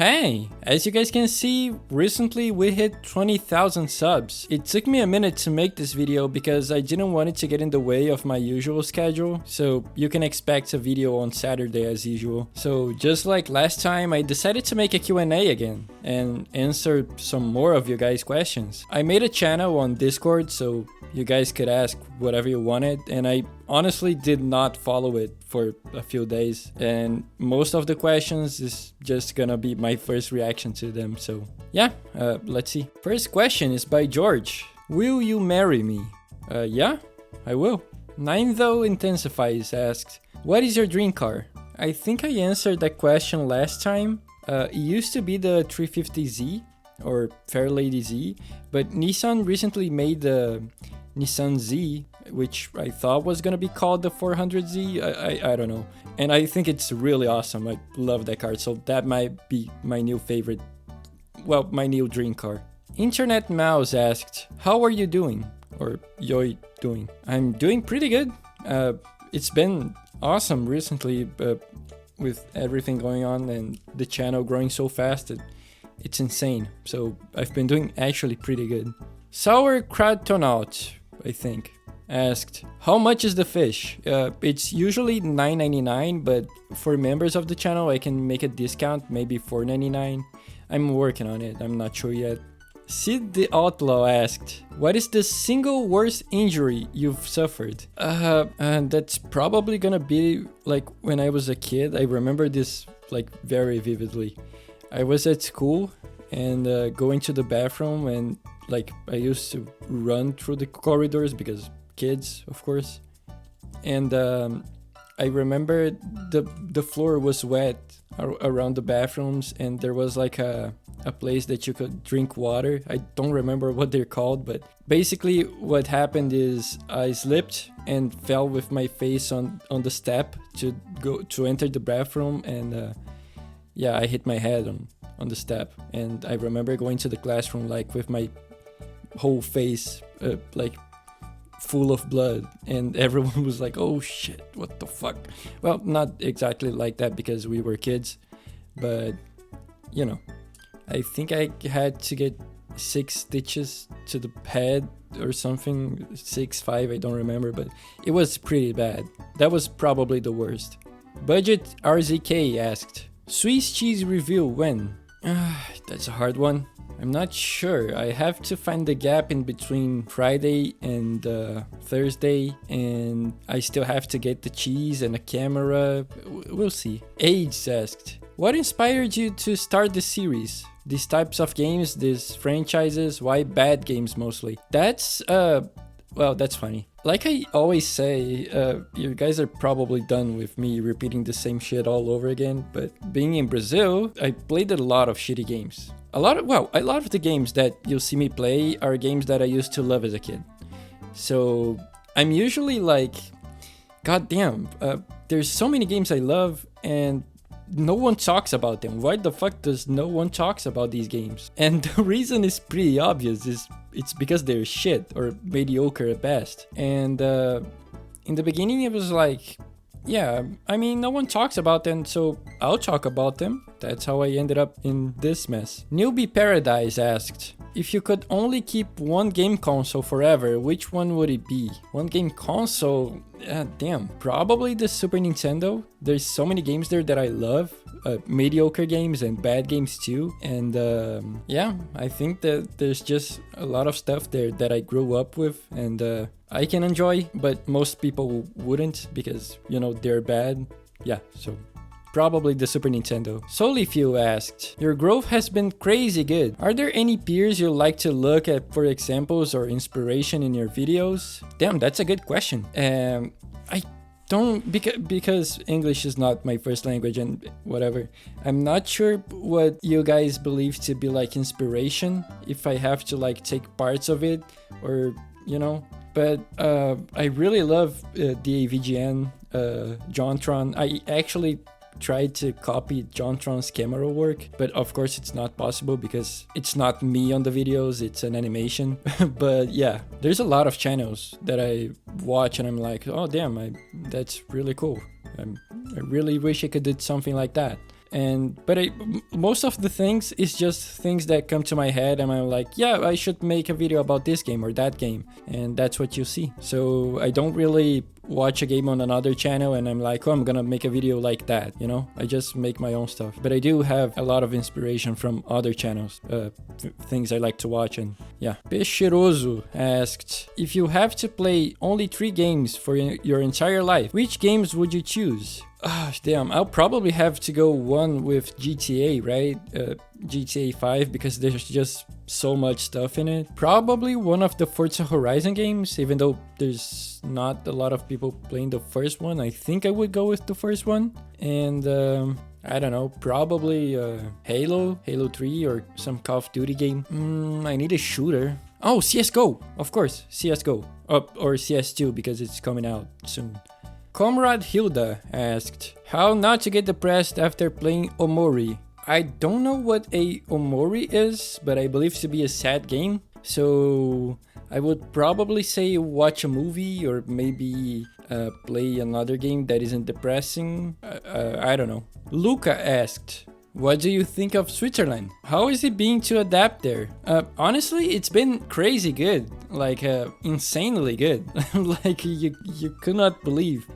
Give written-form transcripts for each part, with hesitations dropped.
Hey, as you guys can see, recently we hit 20,000 subs. It took me a minute to make this video because I didn't want it to get in the way of my usual schedule, so you can expect a video on Saturday as usual. So just like last time, I decided to make a Q&A again and answer some more of you guys' questions. I made a channel on Discord so you guys could ask whatever you wanted, and I honestly did not follow it for a few days, and most of the questions is just gonna be my first reaction to them. So yeah, let's see. First question is by George. Will you marry me? Yeah, I will. Nine though intensifies asked, what is your dream car? I think I answered that question last time. It used to be the 350Z or Fairlady Z, but Nissan recently made the Nissan Z, which I thought was gonna be called the 400Z. I don't know, and I think it's really awesome. I love that car, so that might be my new favorite, well, my new dream car. Internet Mouse asked, how are you doing? Or you're doing? I'm doing pretty good. It's been awesome recently, with everything going on and the channel growing so fast. It's insane. So I've been doing actually pretty good. Sauerkrautonaut, I think, asked, how much is the fish? It's usually $9.99, but for members of the channel I can make a discount, maybe $4.99. I'm working on it, I'm not sure yet. Sid the Outlaw asked, what is the single worst injury you've suffered? And that's probably gonna be like when I was a kid. I remember this like very vividly. I was at school and going to the bathroom, and like I used to run through the corridors because kids, of course. And I remember the floor was wet around the bathrooms, and there was like a place that you could drink water. I don't remember what they're called, but basically what happened is I slipped and fell with my face on the step to enter the bathroom, and yeah, I hit my head on the step. And I remember going to the classroom like with my whole face like full of blood, and everyone was like, oh shit, what the fuck. Well, not exactly like that because we were kids, but you know, I think I had to get 6 stitches to the head or something, 6, 5, I don't remember, but it was pretty bad. That was probably the worst. Budget RZK asked, Swiss cheese review when? That's a hard one. I'm not sure. I have to find the gap in between Friday and Thursday, and I still have to get the cheese and a camera. We'll see. Age asked, what inspired you to start the series? These types of games, these franchises, why bad games mostly? That's, well, that's funny. Like I always say, you guys are probably done with me repeating the same shit all over again, but being in Brazil, I played a lot of shitty games. A lot of the games that you'll see me play are games that I used to love as a kid. So I'm usually like, god damn, there's so many games I love and no one talks about them. Why the fuck does no one talks about these games? And the reason is pretty obvious. It's because they're shit or mediocre at best. And in the beginning it was like, yeah, I mean, no one talks about them, so I'll talk about them. That's how I ended up in this mess. Newbie Paradise asked, if you could only keep one game console forever, which one would it be? One game console? Damn, probably the Super Nintendo. There's so many games there that I love, mediocre games and bad games too. And yeah, I think that there's just a lot of stuff there that I grew up with and I can enjoy, but most people wouldn't because, you know, they're bad. Yeah, so probably the Super Nintendo. Solifeaul asked, your growth has been crazy good. Are there any peers you like to look at for examples or inspiration in your videos? Damn, that's a good question. I don't, because English is not my first language and whatever. I'm not sure what you guys believe to be like inspiration, if I have to like take parts of it or, you know. But I really love the AVGN, JonTron. I actually tried to copy JonTron's camera work, but of course it's not possible because it's not me on the videos, it's an animation. But yeah, there's a lot of channels that I watch and I'm like, oh damn, that's really cool. I really wish I could do something like that. But most of the things is just things that come to my head, and I'm like, yeah, I should make a video about this game or that game, and that's what you see. So I don't really watch a game on another channel and I'm like, oh, I'm gonna make a video like that, you know? I just make my own stuff. But I do have a lot of inspiration from other channels, things I like to watch, and yeah. Peixeiroso asked, if you have to play only 3 games for your entire life, which games would you choose? Ah, damn, I'll probably have to go one with GTA, right? GTA 5, because there's just so much stuff in it. Probably one of the Forza Horizon games, even though there's not a lot of people playing the first one. I think I would go with the first one. And I don't know, probably Halo 3 or some Call of Duty game. I need a shooter. Oh, CSGO, of course, CSGO. Or CS2 because it's coming out soon. Comrade Hilda asked, how not to get depressed after playing Omori? I don't know what a Omori is, but I believe to be a sad game. So I would probably say watch a movie or maybe play another game that isn't depressing. I don't know. Luca asked, what do you think of Switzerland? How is it being to adapt there? Honestly, it's been crazy good, like insanely good. Like you could not believe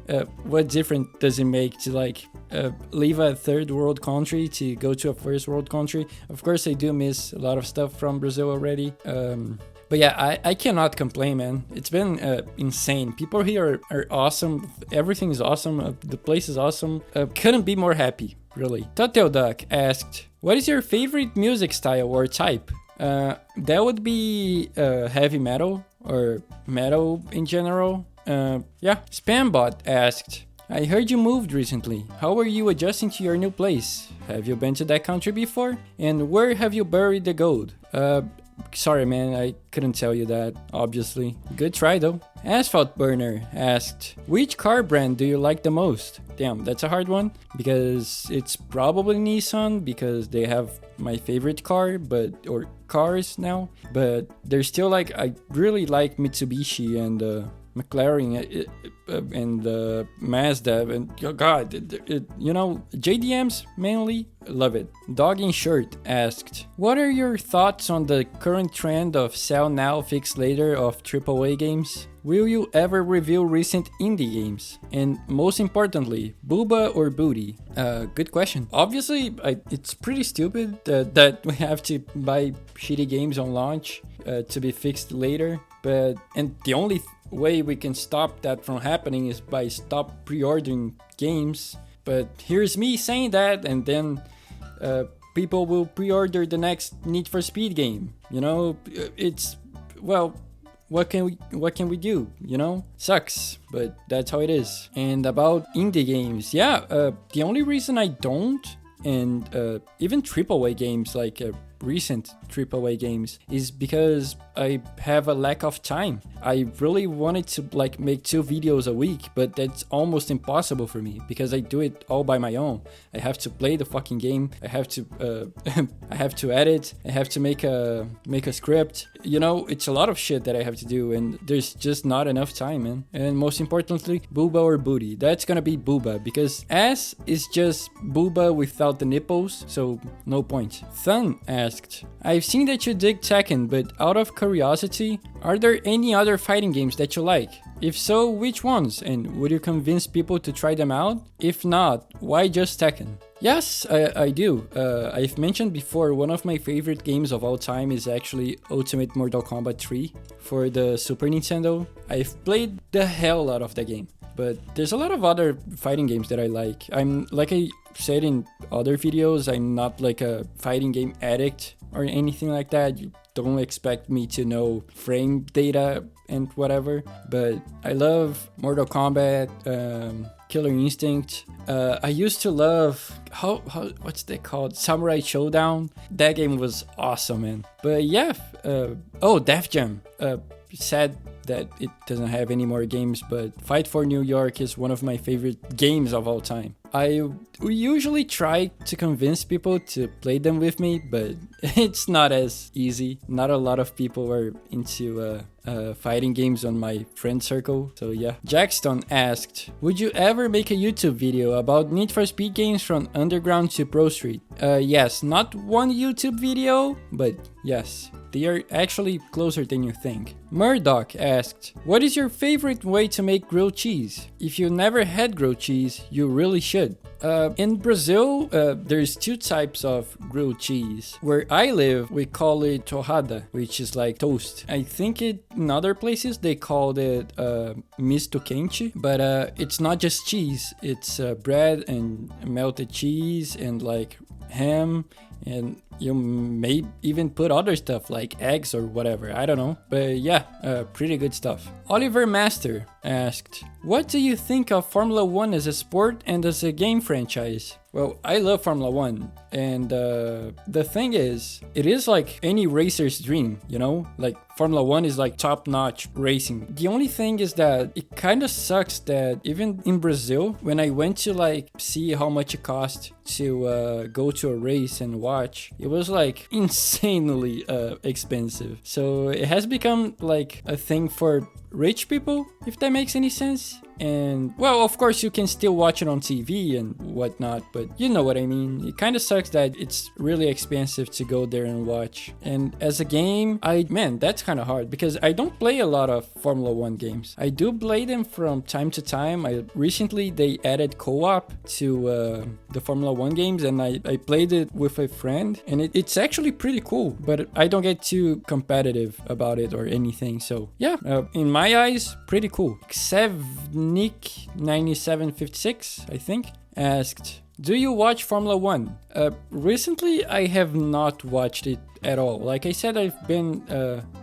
what difference does it make to like leave a third world country to go to a first world country. Of course, I do miss a lot of stuff from Brazil already. But yeah, I cannot complain, man. It's been insane. People here are awesome. Everything is awesome. The place is awesome. Couldn't be more happy, really. Totel Duck asked, what is your favorite music style or type? That would be heavy metal or metal in general. Yeah. Spambot asked, I heard you moved recently. How are you adjusting to your new place? Have you been to that country before? And where have you buried the gold? Sorry, man, I couldn't tell you that, obviously. Good try, though. Asphalt Burner asked, which car brand do you like the most? Damn, that's a hard one, because it's probably Nissan, because they have my favorite car, or cars now. But they're still like, I really like Mitsubishi and McLaren and Mazda, and oh god, you know, JDMs mainly, love it. Dog in Shirt asked, what are your thoughts on the current trend of sell now, fix later of AAA games? Will you ever review recent indie games? And most importantly, booba or booty? Good question. Obviously, it's pretty stupid that we have to buy shitty games on launch to be fixed later. And the only way we can stop that from happening is by stop pre-ordering games. But here's me saying that, and then people will pre-order the next Need for Speed game. You know, it's, well, what can we do? You know, sucks, but that's how it is. And about indie games, yeah, the only reason I don't, and even AAA games like recent AAA games, is because I have a lack of time. I really wanted to like make 2 videos a week, but that's almost impossible for me because I do it all by my own. I have to play the fucking game. I have to I have to edit. I have to make a script. You know, it's a lot of shit that I have to do, and there's just not enough time, man. And most importantly, booba or booty. That's gonna be booba, because ass is just booba without the nipples, so no point. Thun asked, I've seen that you dig Tekken, but out of curiosity, are there any other fighting games that you like? If so, which ones? And would you convince people to try them out? If not, why just Tekken? Yes, I do. I've mentioned before, one of my favorite games of all time is actually Ultimate Mortal Kombat 3 for the Super Nintendo. I've played the hell out of the game, but there's a lot of other fighting games that I like. I'm, like I said in other videos, I'm not like a fighting game addict or anything like that. You don't expect me to know frame data and whatever, but I love Mortal Kombat, Killer Instinct. I used to love, what's that called? Samurai Showdown. That game was awesome, man. But yeah, Def Jam. Sad that it doesn't have any more games, but Fight for New York is one of my favorite games of all time. I usually try to convince people to play them with me, but it's not as easy. Not a lot of people are into fighting games on my friend circle, so yeah. Jackstone asked, would you ever make a YouTube video about Need for Speed games from Underground to Pro Street? Yes, not one YouTube video, but yes. They are actually closer than you think. Murdoch asked, what is your favorite way to make grilled cheese? If you never had grilled cheese, you really should. In Brazil, there's two types of grilled cheese. Where I live, we call it torrada, which is like toast. I think in other places they called it misto quente, but it's not just cheese. It's bread and melted cheese and like ham, and you may even put other stuff like eggs or whatever, I don't know, but yeah, pretty good stuff. Oliver Master asked, what do you think of Formula 1 as a sport and as a game franchise? Well, I love Formula 1, and the thing is, it is like any racer's dream, you know? Like, Formula 1 is like top-notch racing. The only thing is that it kind of sucks that even in Brazil, when I went to like see how much it cost to go to a race and watch, it was like insanely expensive. So it has become like a thing for rich people, if that makes any sense. And well, of course you can still watch it on TV and whatnot, but you know what I mean. It kind of sucks that it's really expensive to go there and watch. And as a game, man, that's kind of hard because I don't play a lot of Formula 1 games. I do play them from time to time. Recently they added co-op to the Formula 1 games, and I played it with a friend, and it's actually pretty cool, but I don't get too competitive about it or anything. So yeah, in my eyes, pretty cool. Nick9756, I think, asked, do you watch Formula 1? Recently, I have not watched it at all. Like I said, I've been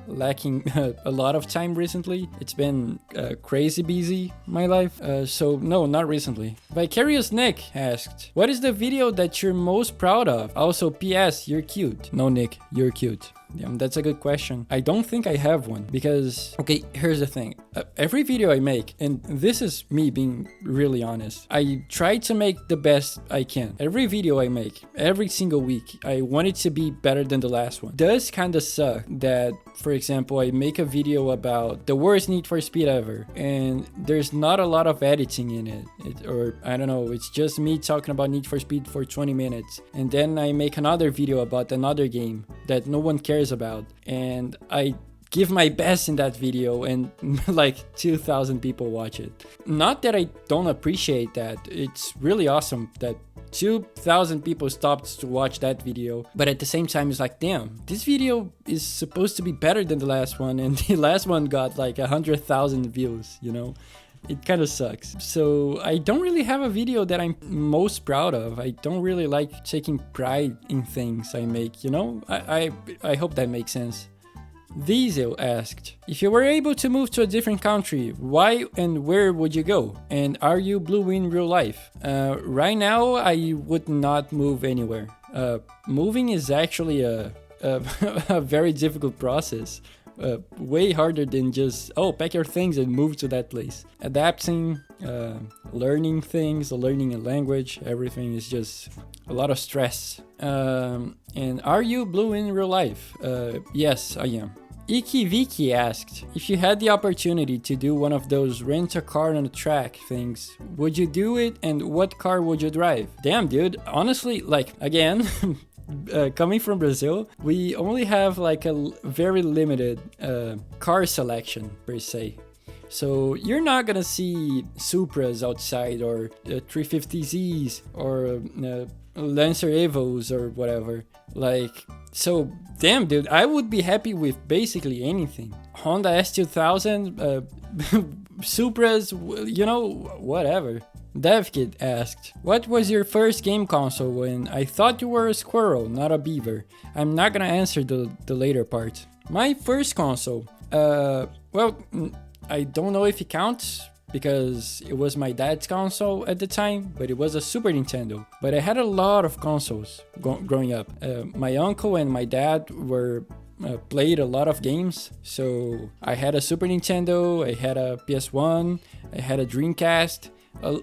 lacking a lot of time recently. It's been crazy busy, my life. So no, not recently. Vicarious Nick asked, what is the video that you're most proud of? Also, P.S. You're cute. No, Nick, you're cute. Yeah, that's a good question. I don't think I have one because, okay, here's the thing. Every video I make, and this is me being really honest, I try to make the best I can. Every video I make, every single week, I want it to be better than the last one. It does kind of suck that, for example, I make a video about the worst Need for Speed ever, and there's not a lot of editing in it. Or I don't know, it's just me talking about Need for Speed for 20 minutes. And then I make another video about another game that no one cares about, and I give my best in that video, and like 2,000 people watch it. Not that I don't appreciate that, it's really awesome that 2,000 people stopped to watch that video, but at the same time it's like, damn, this video is supposed to be better than the last one, and the last one got like 100,000 views, you know? It kind of sucks. So I don't really have a video that I'm most proud of. I don't really like taking pride in things I make, you know? I hope that makes sense. Diesel asked, if you were able to move to a different country, why and where would you go? And are you blue in real life? Right now, I would not move anywhere. Moving is actually a very difficult process. Way harder than just, pack your things and move to that place. Adapting, learning things, learning a language, everything is just a lot of stress. And are you blue in real life? Yes, I am. Iki asked, if you had the opportunity to do one of those rent a car on a track things, would you do it, and what car would you drive? Damn, dude, honestly, like, again, coming from Brazil, we only have like a very limited car selection per se. So you're not gonna see Supras outside, or 350Zs, or Lancer Evos or whatever. Like, so damn, dude, I would be happy with basically anything. Honda S2000, Supras, you know, whatever. DevKid asked, what was your first game console when I thought you were a squirrel, not a beaver? I'm not gonna answer the later part. My first console, well, I don't know if it counts because it was my dad's console at the time, but it was a Super Nintendo. But I had a lot of consoles growing up. My uncle and my dad were played a lot of games. So I had a Super Nintendo, I had a PS1, I had a Dreamcast,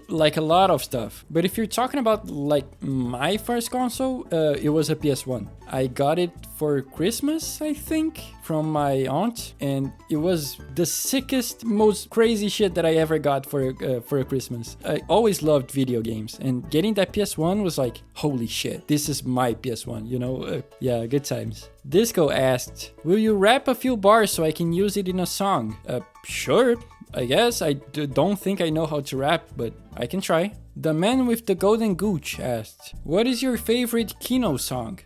like a lot of stuff. But if you're talking about like my first console, it was a PS1. I got it for Christmas, I think, from my aunt, and it was the sickest, most crazy shit that I ever got for a Christmas. I always loved video games, and getting that PS1 was like, holy shit, this is my PS1, you know? Yeah, good times. Disco asked, will you rap a few bars so I can use it in a song? Sure. I guess. I don't think I know how to rap, but I can try. The man with the golden gooch asked, what is your favorite Kino song?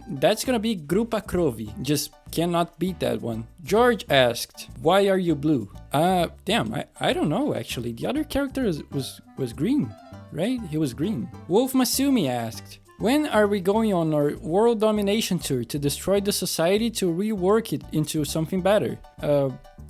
That's gonna be Grupa Krovi. Just cannot beat that one. George asked, why are you blue? Damn, I don't know actually. The other character was green, right? He was green. Wolf Masumi asked, when are we going on our world domination tour to destroy the society to rework it into something better?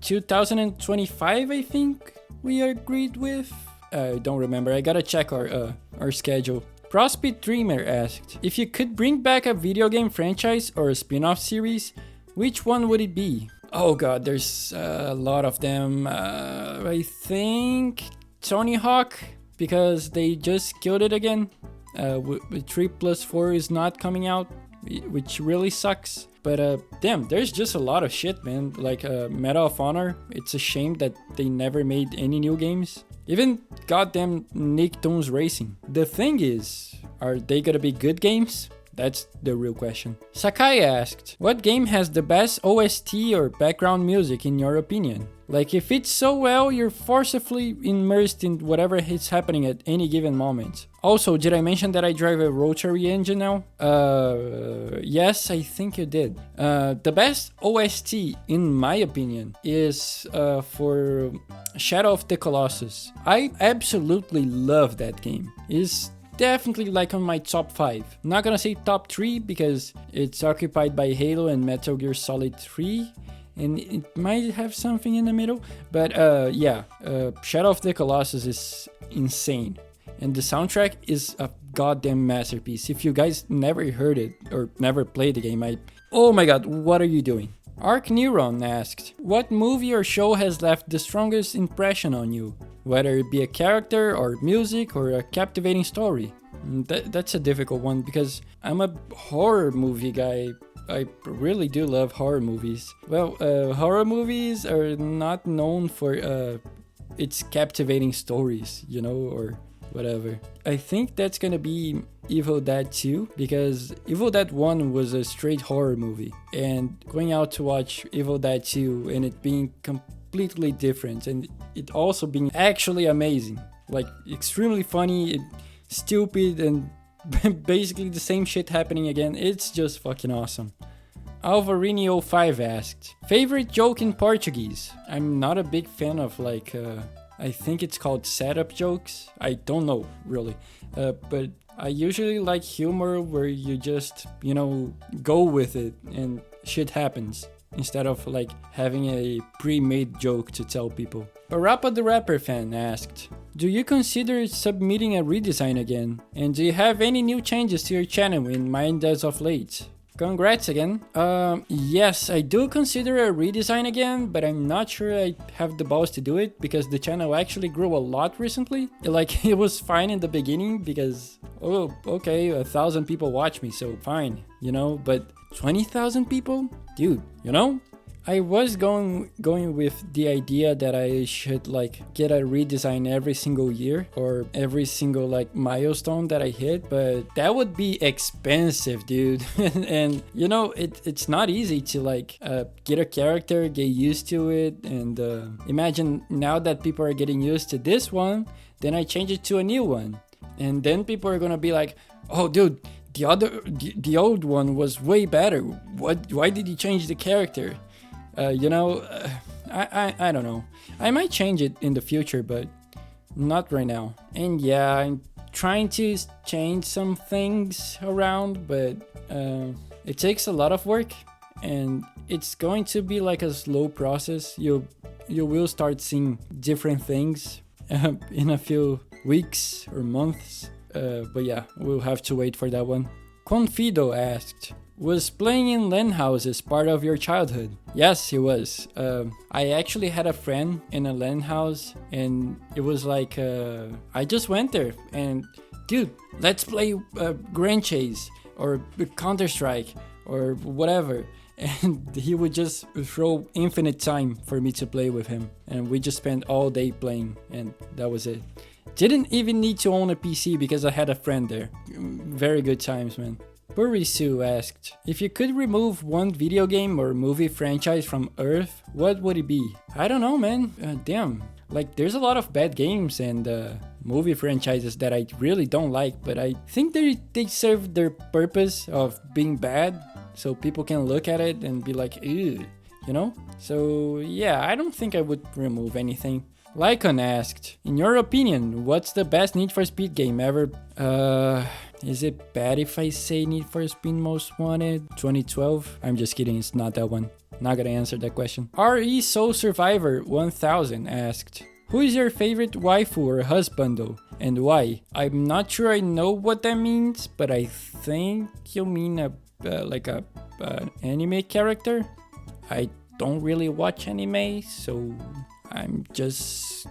2025, I think we agreed with. I don't remember. I gotta check our schedule. Prospect Dreamer asked, if you could bring back a video game franchise or a spin-off series, which one would it be? Oh god, there's a lot of them. I think Tony Hawk, because they just killed it again. 3+4 is not coming out, which really sucks. But damn, there's just a lot of shit, man. Like Medal of Honor, it's a shame that they never made any new games. Even goddamn Nicktoons Racing. The thing is, are they gonna be good games? That's the real question. Sakai asked, what game has the best OST or background music in your opinion? Like if it's so well, you're forcibly immersed in whatever is happening at any given moment. Also, did I mention that I drive a rotary engine now? Yes, I think you did. The best OST, in my opinion, is for Shadow of the Colossus. I absolutely love that game. It's definitely like on my top 5. Not gonna say top 3 because it's occupied by Halo and Metal Gear Solid 3. And it might have something in the middle. But yeah, Shadow of the Colossus is insane. And the soundtrack is a goddamn masterpiece. If you guys never heard it or never played the game, oh my god, what are you doing? Arc Neuron asked, what movie or show has left the strongest impression on you? Whether it be a character or music or a captivating story. That's a difficult one because I'm a horror movie guy. I really do love horror movies. Well, horror movies are not known for its captivating stories, you know, or whatever. I think that's gonna be Evil Dead 2 because Evil Dead 1 was a straight horror movie, and going out to watch Evil Dead 2 and it being completely different and it also being actually amazing, like extremely funny, stupid, and basically the same shit happening again. It's just fucking awesome. Alvarinho5 asked, favorite joke in Portuguese? I'm not a big fan of like I think it's called setup jokes. I don't know really, but I usually like humor where you just, you know, go with it and shit happens instead of like having a pre-made joke to tell people. Parappa the Rapper fan asked, do you consider submitting a redesign again? And do you have any new changes to your channel in mind as of late? Congrats again. Yes, I do consider a redesign again, but I'm not sure I have the balls to do it because the channel actually grew a lot recently. Like, it was fine in the beginning because, oh, okay, 1,000 people watch me, so fine, you know, but 20,000 people? Dude, you know? I was going with the idea that I should like get a redesign every single year or every single like milestone that I hit, but that would be expensive, dude. And you know, it's not easy to like get a character, get used to it, and imagine now that people are getting used to this one, then I change it to a new one, and then people are gonna be like, oh dude, the old one was way better. Why did you change the character? You know, I don't know. I might change it in the future, but not right now. And yeah, I'm trying to change some things around, but it takes a lot of work, and it's going to be like a slow process. You will start seeing different things in a few weeks or months. But yeah, we'll have to wait for that one. Confido asked, Was playing in LAN houses part of your childhood? Yes, it was. I actually had a friend in a LAN house, and it was like I just went there and, dude, let's play Grand Chase or Counter-Strike or whatever. And he would just throw infinite time for me to play with him, and we just spent all day playing, and that was it. Didn't even need to own a PC because I had a friend there. Very good times, man. Burisu asked, if you could remove one video game or movie franchise from Earth, what would it be? I don't know, man. Damn. Like, there's a lot of bad games and movie franchises that I really don't like, but I think they serve their purpose of being bad, so people can look at it and be like, ew, you know? So yeah, I don't think I would remove anything. Lycon asked, in your opinion, what's the best Need for Speed game ever? Is it bad if I say Need for Speed Most Wanted 2012? I'm just kidding, it's not that one. Not gonna answer that question. RE Soul Survivor 1000 asked, who is your favorite waifu or husbando and why? I'm not sure I know what that means, but I think you mean an anime character. I don't really watch anime, so I'm just,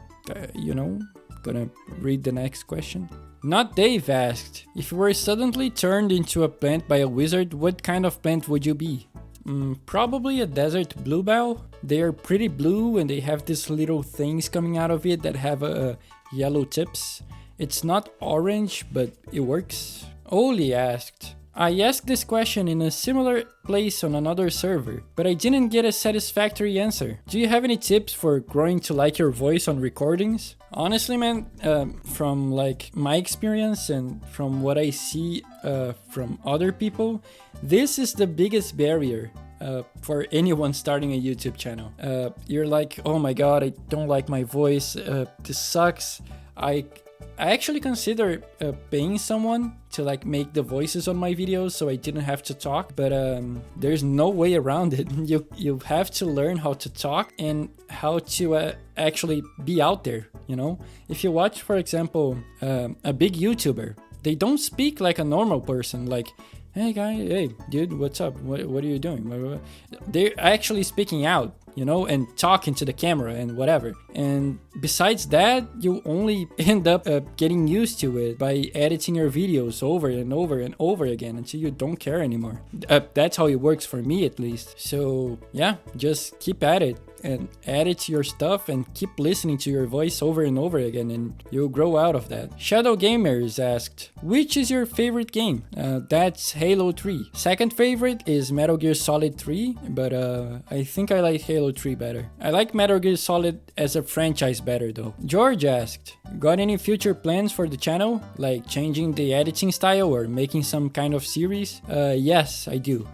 gonna read the next question. Not Dave asked, if you were suddenly turned into a plant by a wizard, what kind of plant would you be? Probably a desert bluebell. They are pretty blue and they have these little things coming out of it that have yellow tips. It's not orange, but it works. Oli asked, I asked this question in a similar place on another server, but I didn't get a satisfactory answer. Do you have any tips for growing to like your voice on recordings? Honestly, man, from like my experience and from what I see from other people, this is the biggest barrier for anyone starting a YouTube channel. You're like, oh my god, I don't like my voice, this sucks. I actually consider paying someone to like make the voices on my videos so I didn't have to talk, but there's no way around it. You have to learn how to talk and how to actually be out there, you know? If you watch, for example, a big YouTuber, they don't speak like a normal person, like, hey guy, hey dude, what's up? What are you doing? They're actually speaking out, you know, and talking to the camera and whatever. And besides that, you only end up getting used to it by editing your videos over and over and over again until you don't care anymore. That's how it works for me, at least. So yeah, just keep at it and edit your stuff and keep listening to your voice over and over again, and you'll grow out of that. Shadow Gamers asked, which is your favorite game? That's Halo 3. Second favorite is Metal Gear Solid 3, but I think I like Halo 3 better. I like Metal Gear Solid as a franchise better though. George asked, got any future plans for the channel? Like changing the editing style or making some kind of series? Yes, I do.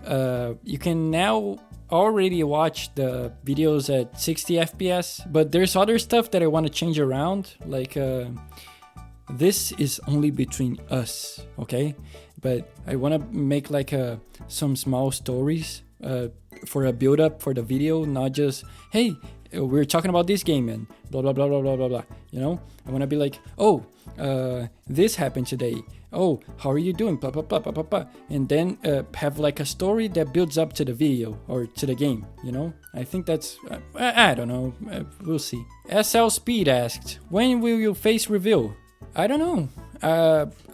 You can now already watch the videos at 60 FPS, but there's other stuff that I want to change around, like this is only between us, okay? But I want to make like some small stories for a build up for the video, not just, hey, we're talking about this game and blah blah blah blah blah blah blah, you know? I want to be like, oh, this happened today. Oh, how are you doing? Blah, blah, blah, blah, blah, blah. And then have like a story that builds up to the video or to the game, you know? I think that's, I don't know, we'll see. SL Speed asked, when will your face reveal? I don't know.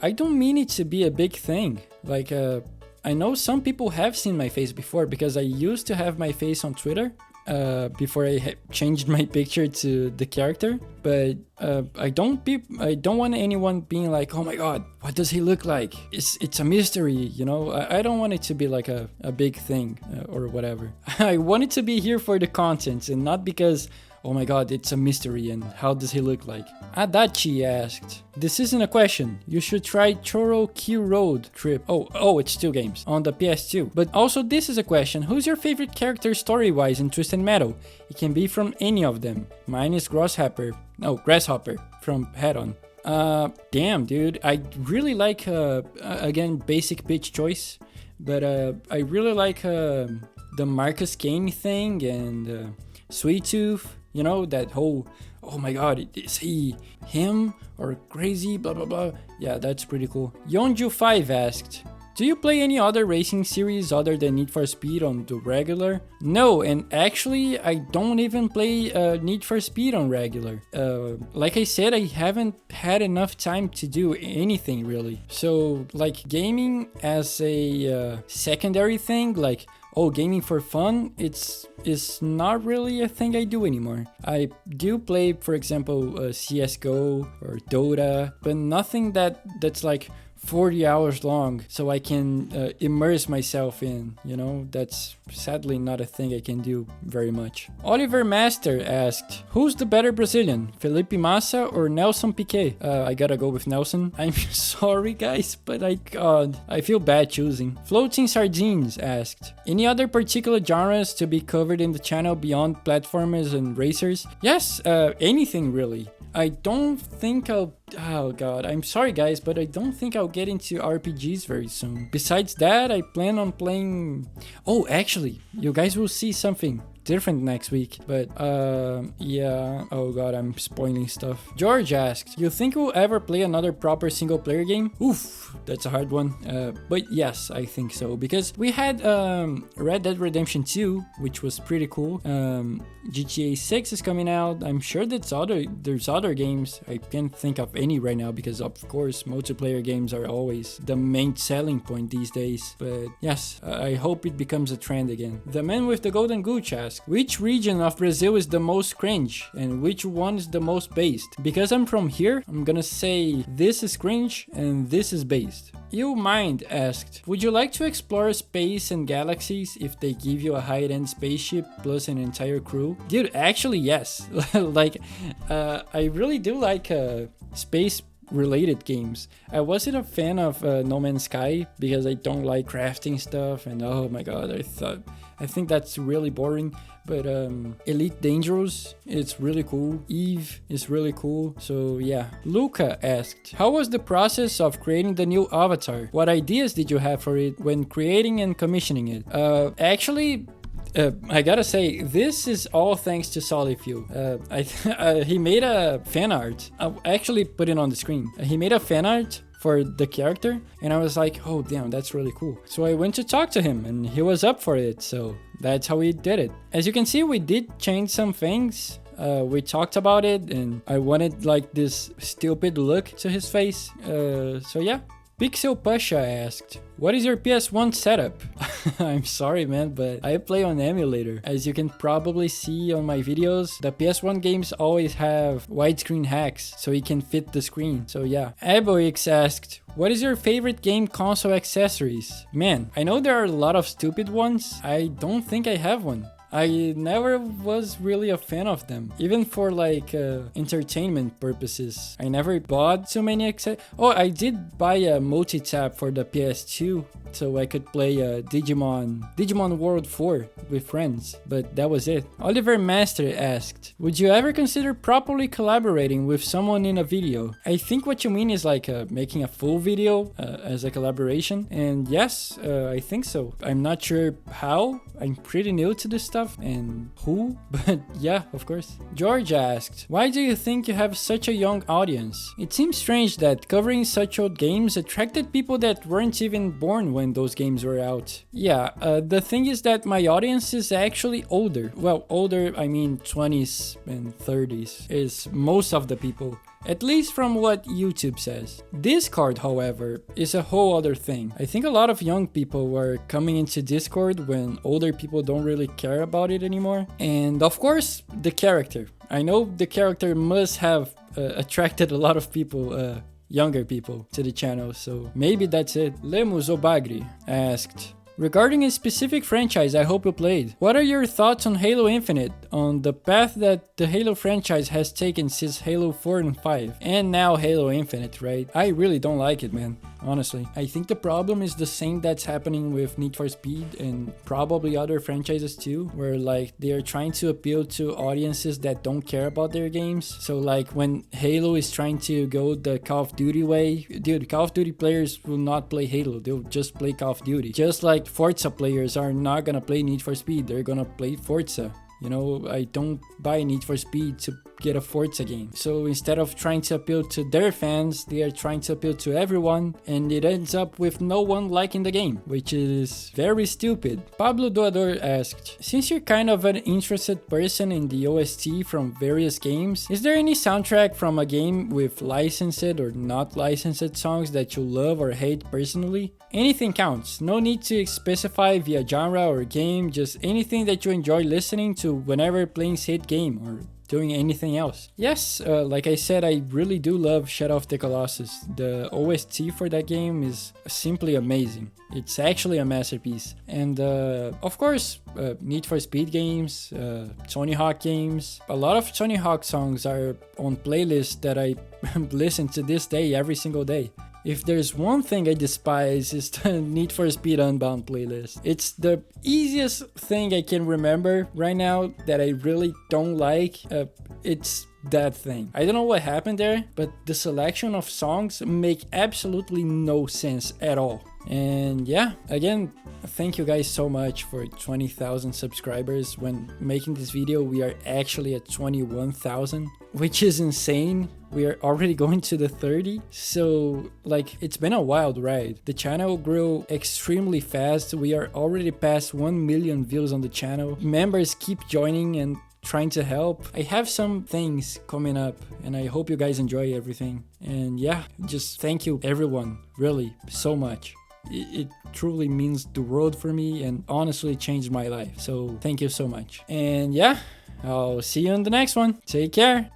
I don't mean it to be a big thing. Like, I know some people have seen my face before because I used to have my face on Twitter. Before I changed my picture to the character, but I don't want anyone being like, oh my god, what does he look like? It's a mystery, you know? I don't want it to be like a big thing or whatever. I want it to be here for the content and not because, oh my god, it's a mystery and how does he look like? Adachi asked, this isn't a question. You should try Choro Q Road Trip. Oh, it's 2 games on the PS2. But also this is a question. Who's your favorite character story-wise in Twisted Metal? It can be from any of them. Mine is Grasshopper from Head-On. Damn, dude. I really like, again, basic bitch choice. But I really like the Marcus Kane thing and Sweet Tooth. You know, that whole, oh my god, is he him or crazy, blah blah blah. Yeah, that's pretty cool. Yonju5 asked, do you play any other racing series other than Need for Speed on the regular? No, and actually I don't even play Need for Speed on regular. Like I said, I haven't had enough time to do anything really. So like gaming as a secondary thing, like gaming for fun, it's not really a thing I do anymore. I do play, for example, CSGO or Dota, but nothing that's like 40 hours long so I can immerse myself in, you know. That's sadly not a thing I can do very much. Oliver Master asked, who's the better Brazilian, Felipe Massa or Nelson Piquet? I gotta go with Nelson. I'm sorry guys, but I feel bad choosing. Floating Sardines asked, any other particular genres to be covered in the channel beyond platformers and racers? Yes, anything really. I don't think oh god, I'm sorry guys, but I don't think I'll get into RPGs very soon. Besides that, I plan on playing... Oh, actually, you guys will see something different next week, but yeah, oh god, I'm spoiling stuff. George asked, you think we'll ever play another proper single player game? Oof, that's a hard one, but yes, I think so, because we had Red Dead Redemption 2, which was pretty cool. GTA 6 is coming out. I'm sure there's other games. I can't think of any right now because of course multiplayer games are always the main selling point these days, but yes, I hope it becomes a trend again. The man with the golden gooch asked, which region of Brazil is the most cringe and which one is the most based? Because I'm from here, I'm gonna say this is cringe and this is based. You Mind asked, would you like to explore space and galaxies if they give you a high-end spaceship plus an entire crew? Dude, actually yes. Like I really do like space related games. I wasn't a fan of No Man's Sky because I don't like crafting stuff, and oh my god, I think that's really boring. But Elite Dangerous, it's really cool. Eve is really cool. So yeah. Luca asked, how was the process of creating the new avatar? What ideas did you have for it when creating and commissioning it? Actually, I gotta say, this is all thanks to Solifeaul. He made a fan art. I'll actually put it on the screen. He made a fan art for the character, and I was like, oh damn, that's really cool. So I went to talk to him and he was up for it, so that's how we did it. As you can see, we did change some things. We talked about it and I wanted like this stupid look to his face. So yeah. Pixel Pasha asked, what is your PS1 setup? I'm sorry man, but I play on emulator. As you can probably see on my videos, the PS1 games always have widescreen hacks so you can fit the screen. So yeah. Aboix asked, what is your favorite game console accessories? Man, I know there are a lot of stupid ones. I don't think I have one. I never was really a fan of them, even for like entertainment purposes. I never bought so many Oh, I did buy a multi-tap for the PS2 so I could play Digimon World 4 with friends, but that was it. Oliver Master asked, would you ever consider properly collaborating with someone in a video? I think what you mean is like making a full video as a collaboration, and yes, I think so. I'm not sure how. I'm pretty new to this stuff and who, but yeah, of course. George asked, why do you think you have such a young audience? It seems strange that covering such old games attracted people that weren't even born when those games were out. Yeah, the thing is that my audience is actually older. Well, older, I mean 20s and 30s is most of the people. At least from what YouTube says. Discord, however, is a whole other thing. I think a lot of young people were coming into Discord when older people don't really care about it anymore. And of course, the character. I know the character must have attracted a lot of people, younger people, to the channel, so maybe that's it. Lemus Obagri asked, regarding a specific franchise I hope you played, what are your thoughts on Halo Infinite, on the path that the Halo franchise has taken since Halo 4 and 5, and now Halo Infinite, right? I really don't like it, man. Honestly, I think the problem is the same that's happening with Need for Speed and probably other franchises too, where like they're trying to appeal to audiences that don't care about their games. So like when Halo is trying to go the Call of Duty way, dude, Call of Duty players will not play Halo, they'll just play Call of Duty. Just like Forza players are not gonna play Need for Speed, they're gonna play Forza. You know, I don't buy Need for Speed to get a Forza game. So instead of trying to appeal to their fans, they are trying to appeal to everyone, and it ends up with no one liking the game, which is very stupid. Pablo Doador asked, since you're kind of an interested person in the OST from various games, is there any soundtrack from a game with licensed or not licensed songs that you love or hate personally? Anything counts, no need to specify via genre or game, just anything that you enjoy listening to whenever playing said game or doing anything else. Yes, like I said, I really do love Shadow of the Colossus. The OST for that game is simply amazing. It's actually a masterpiece. And of course, Need for Speed games, Tony Hawk games. A lot of Tony Hawk songs are on playlists that I listen to this day, every single day. If there's one thing I despise, is the Need for Speed Unbound playlist. It's the easiest thing I can remember right now that I really don't like. It's that thing. I don't know what happened there, but the selection of songs make absolutely no sense at all. And yeah, again, thank you guys so much for 20,000 subscribers. When making this video, we are actually at 21,000, which is insane. We are already going to the 30. So like, it's been a wild ride. The channel grew extremely fast. We are already past 1 million views on the channel. Members keep joining and trying to help. I have some things coming up and I hope you guys enjoy everything. And yeah, just thank you everyone, really, so much. It truly means the world for me and honestly changed my life. So thank you so much. And yeah, I'll see you in the next one. Take care.